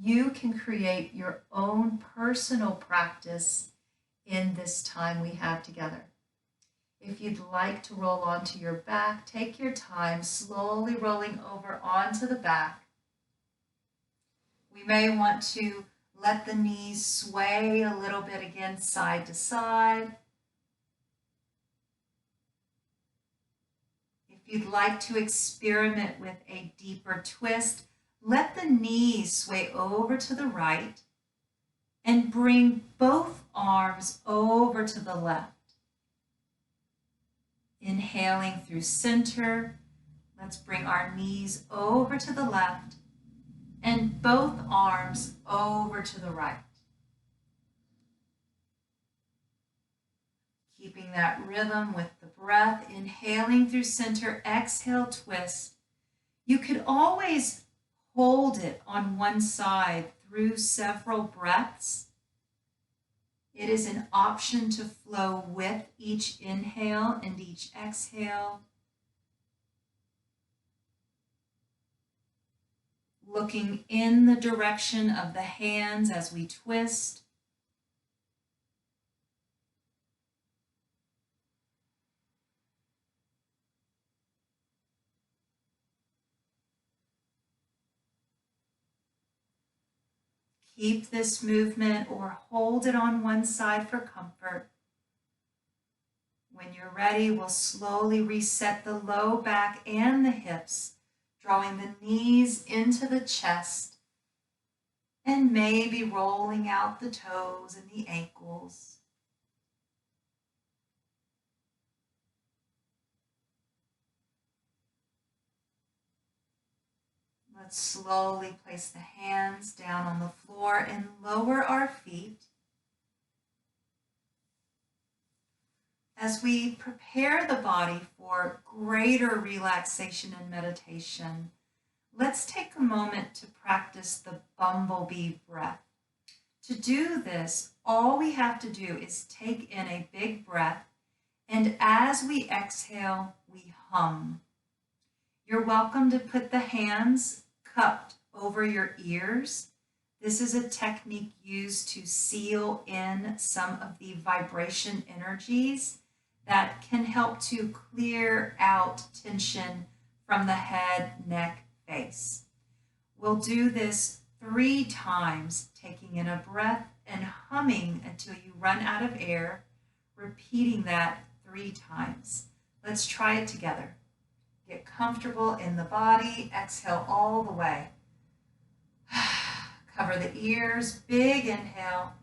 you can create your own personal practice in this time we have together. If you'd like to roll onto your back, take your time, slowly rolling over onto the back. We may want to let the knees sway a little bit again, side to side. If you'd like to experiment with a deeper twist, let the knees sway over to the right and bring both arms over to the left. Inhaling through center, let's bring our knees over to the left and both arms over to the right. Keeping that rhythm with the breath, inhaling through center, exhale, twist. You could always hold it on one side through several breaths. It is an option to flow with each inhale and each exhale. Looking in the direction of the hands as we twist. Keep this movement or hold it on one side for comfort. When you're ready, we'll slowly reset the low back and the hips, drawing the knees into the chest and maybe rolling out the toes and the ankles. Let's slowly place the hands down on the floor and lower our feet. As we prepare the body for greater relaxation and meditation, let's take a moment to practice the bumblebee breath. To do this, all we have to do is take in a big breath, and as we exhale, we hum. You're welcome to put the hands cupped over your ears. This is a technique used to seal in some of the vibration energies that can help to clear out tension from the head, neck, face. We'll do this 3 times, taking in a breath and humming until you run out of air, repeating that 3 times. Let's try it together. Get comfortable in the body. Exhale all the way. Cover the ears. Big inhale.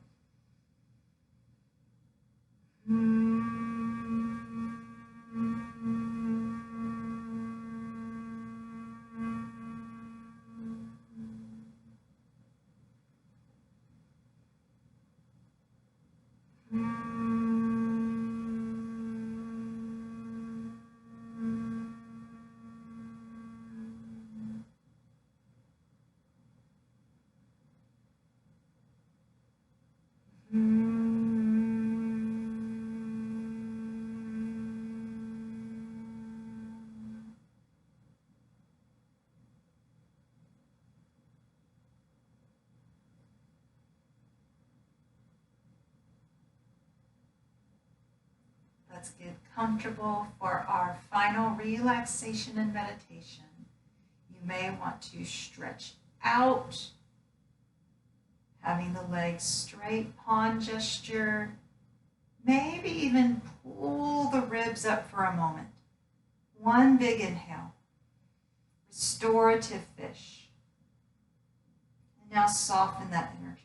Let's get comfortable for our final relaxation and meditation. You may want to stretch out, having the legs straight, pawn gesture. Maybe even pull the ribs up for a moment. One big inhale. Restorative fish. And now soften that energy.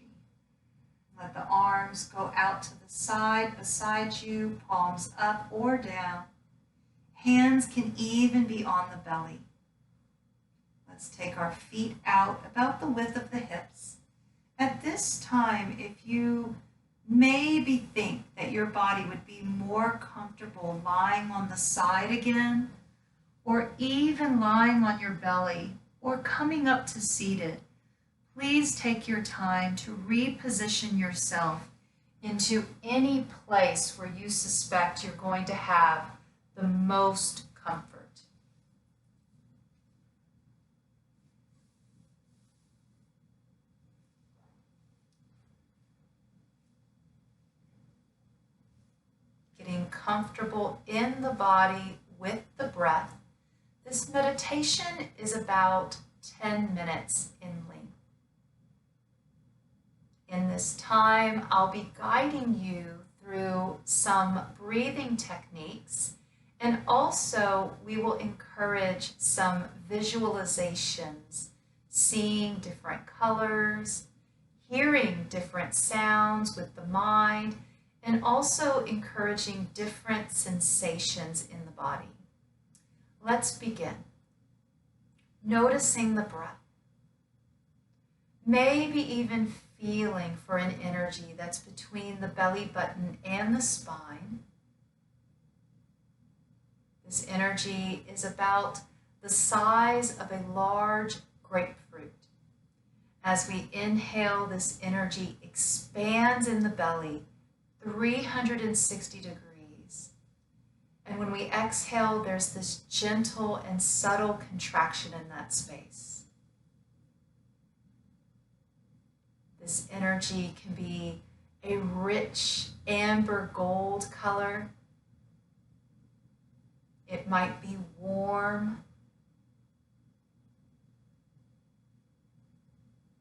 Let the arms go out to the side beside you, palms up or down. Hands can even be on the belly. Let's take our feet out about the width of the hips. At this time, if you maybe think that your body would be more comfortable lying on the side again, or even lying on your belly, or coming up to seated, please take your time to reposition yourself into any place where you suspect you're going to have the most comfort. Getting comfortable in the body with the breath. This meditation is about 10 minutes in length. In this time, I'll be guiding you through some breathing techniques, and also we will encourage some visualizations, seeing different colors, hearing different sounds with the mind, and also encouraging different sensations in the body. Let's begin. Noticing the breath. Maybe even feeling for an energy that's between the belly button and the spine. This energy is about the size of a large grapefruit. As we inhale, this energy expands in the belly 360 degrees. And when we exhale, there's this gentle and subtle contraction in that space. This energy can be a rich amber gold color. It might be warm.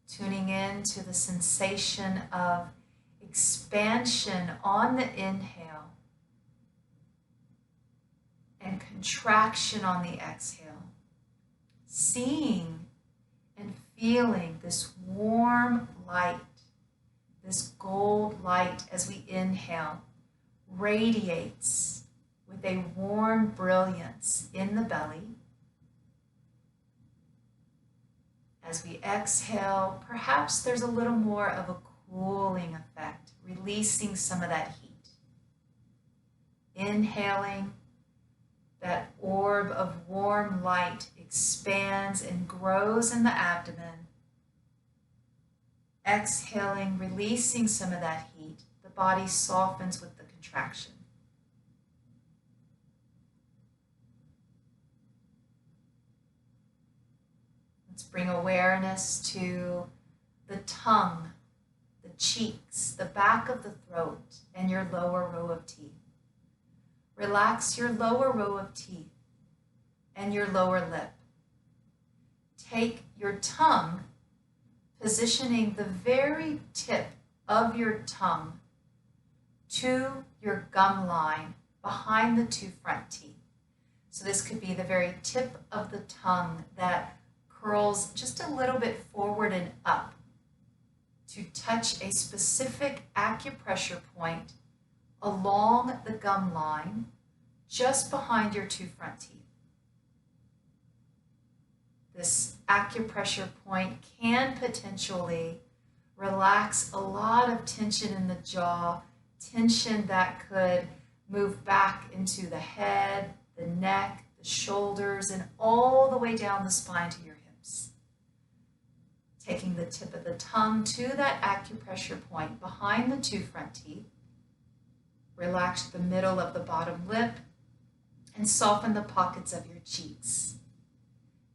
Tuning in to the sensation of expansion on the inhale and contraction on the exhale. Seeing and feeling this warm light, this gold light as we inhale, radiates with a warm brilliance in the belly. As we exhale, perhaps there's a little more of a cooling effect, releasing some of that heat. Inhaling, that orb of warm light expands and grows in the abdomen. Exhaling, releasing some of that heat, the body softens with the contraction. Let's bring awareness to the tongue, the cheeks, the back of the throat, and your lower row of teeth. Relax your lower row of teeth and your lower lip. Take your tongue, positioning the very tip of your tongue to your gum line behind the two front teeth. So this could be the very tip of the tongue that curls just a little bit forward and up to touch a specific acupressure point along the gum line just behind your two front teeth. This acupressure point can potentially relax a lot of tension in the jaw, tension that could move back into the head, the neck, the shoulders, and all the way down the spine to your hips. Taking the tip of the tongue to that acupressure point behind the two front teeth. Relax the middle of the bottom lip and soften the pockets of your cheeks.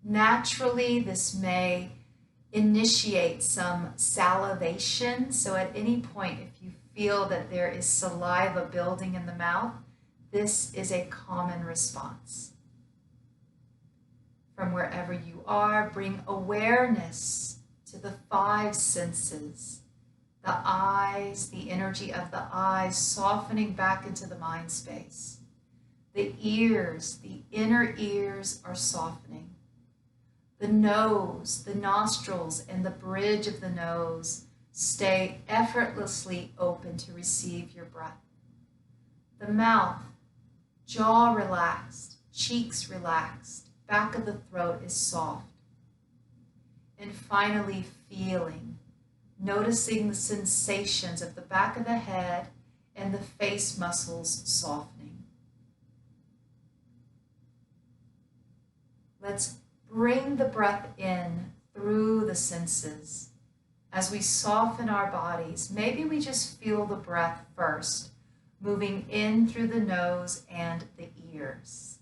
Naturally, this may initiate some salivation. So at any point, if you feel that there is saliva building in the mouth, this is a common response. From wherever you are, bring awareness to the five senses. The eyes, the energy of the eyes softening back into the mind space. The ears, the inner ears are softening. The nose, the nostrils, and the bridge of the nose stay effortlessly open to receive your breath. The mouth, jaw relaxed, cheeks relaxed, back of the throat is soft. And finally, feeling, noticing the sensations of the back of the head and the face muscles softening. Let's bring the breath in through the senses. As we soften our bodies, maybe we just feel the breath first, moving in through the nose and the ears.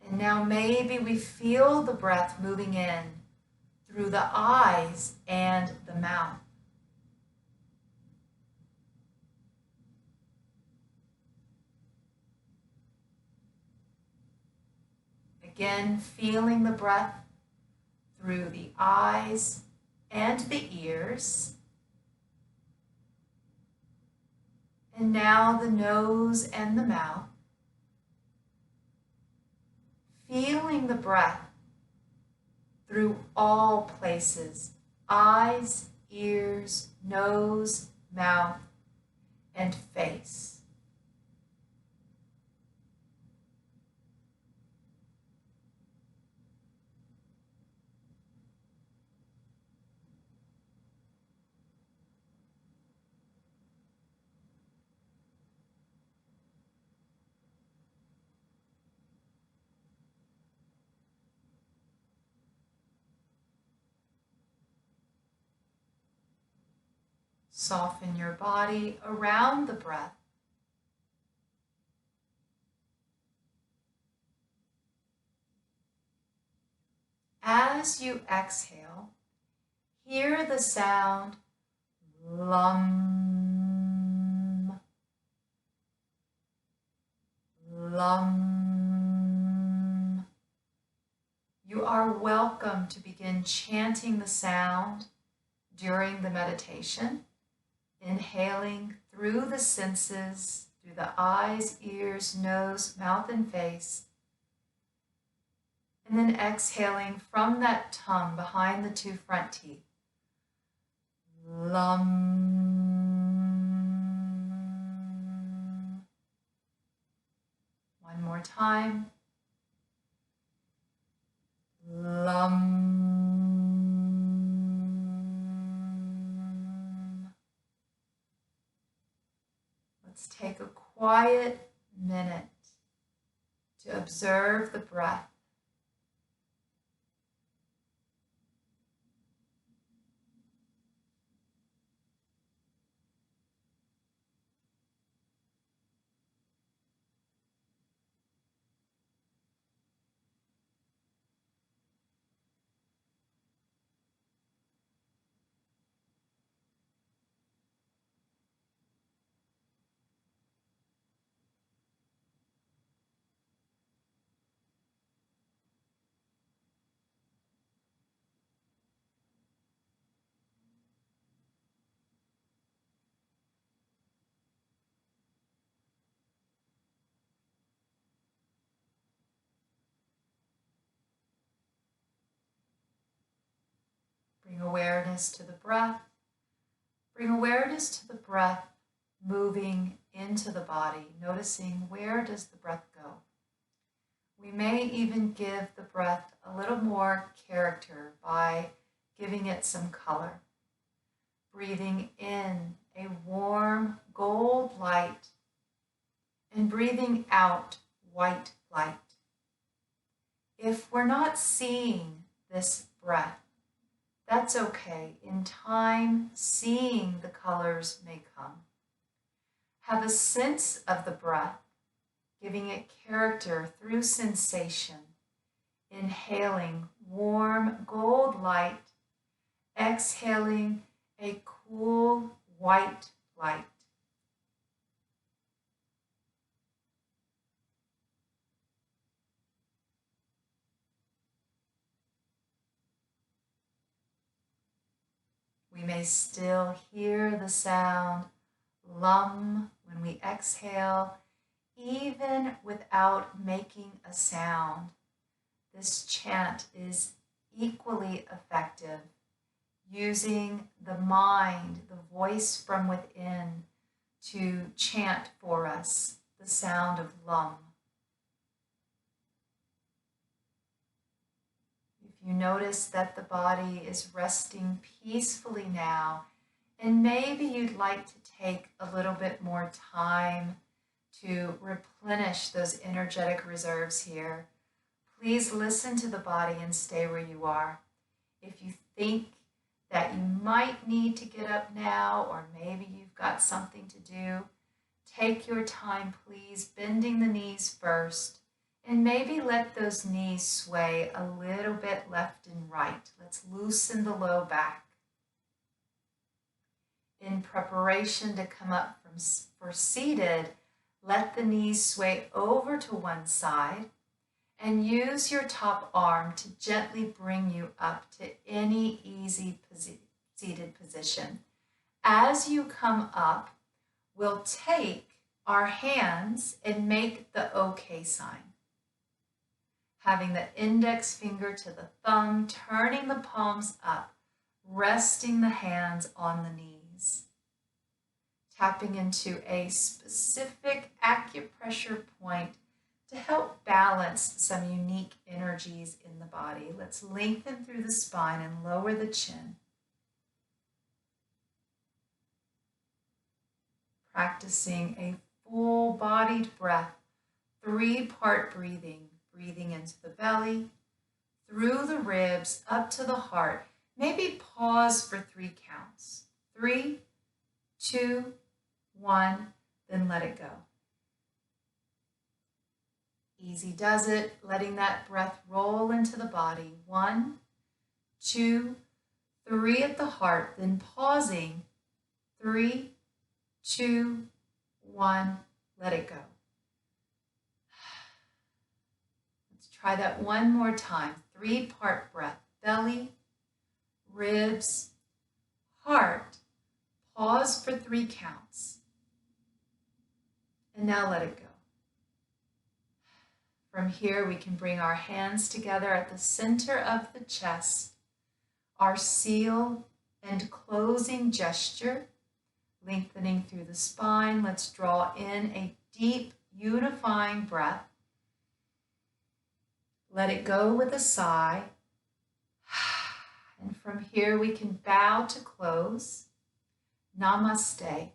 And now maybe we feel the breath moving in through the eyes and the mouth. Again, feeling the breath through the eyes and the ears. And now the nose and the mouth. Feeling the breath through all places, eyes, ears, nose, mouth, and face. Soften your body around the breath. As you exhale, hear the sound lum, lum. You are welcome to begin chanting the sound during the meditation, inhaling through the senses, through the eyes, ears, nose, mouth, and face, and then exhaling from that tongue behind the two front teeth. Lum. One more time. Lum. Let's take a quiet minute to observe the breath. Bring awareness to the breath. Bring awareness to the breath moving into the body, noticing where does the breath go. We may even give the breath a little more character by giving it some color. Breathing in a warm gold light and breathing out white light. If we're not seeing this breath, that's okay. In time, seeing the colors may come. Have a sense of the breath, giving it character through sensation. Inhaling warm gold light, exhaling a cool white light. We may still hear the sound lum when we exhale, even without making a sound. This chant is equally effective, using the mind, the voice from within, to chant for us the sound of lum. You notice that the body is resting peacefully now, and maybe you'd like to take a little bit more time to replenish those energetic reserves here. Please listen to the body and stay where you are. If you think that you might need to get up now, or maybe you've got something to do, take your time, please, bending the knees first. And maybe let those knees sway a little bit left and right. Let's loosen the low back. In preparation to come up for seated, let the knees sway over to one side and use your top arm to gently bring you up to any easy seated position. As you come up, we'll take our hands and make the OK sign. Having the index finger to the thumb, turning the palms up, resting the hands on the knees. Tapping into a specific acupressure point to help balance some unique energies in the body. Let's lengthen through the spine and lower the chin. Practicing a full-bodied breath, 3-part breathing. Breathing into the belly, through the ribs, up to the heart. Maybe pause for 3 counts. 3, 2, 1, then let it go. Easy does it, letting that breath roll into the body. 1, 2, 3 at the heart, then pausing. 3, 2, 1, let it go. Let's try that one more time. 3-part breath. Belly, ribs, heart. Pause for 3 counts. And now let it go. From here, we can bring our hands together at the center of the chest, our seal and closing gesture, lengthening through the spine. Let's draw in a deep, unifying breath. Let it go with a sigh. And from here, we can bow to close. Namaste.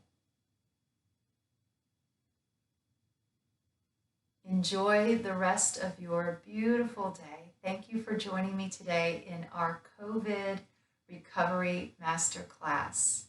Enjoy the rest of your beautiful day. Thank you for joining me today in our COVID Recovery Masterclass.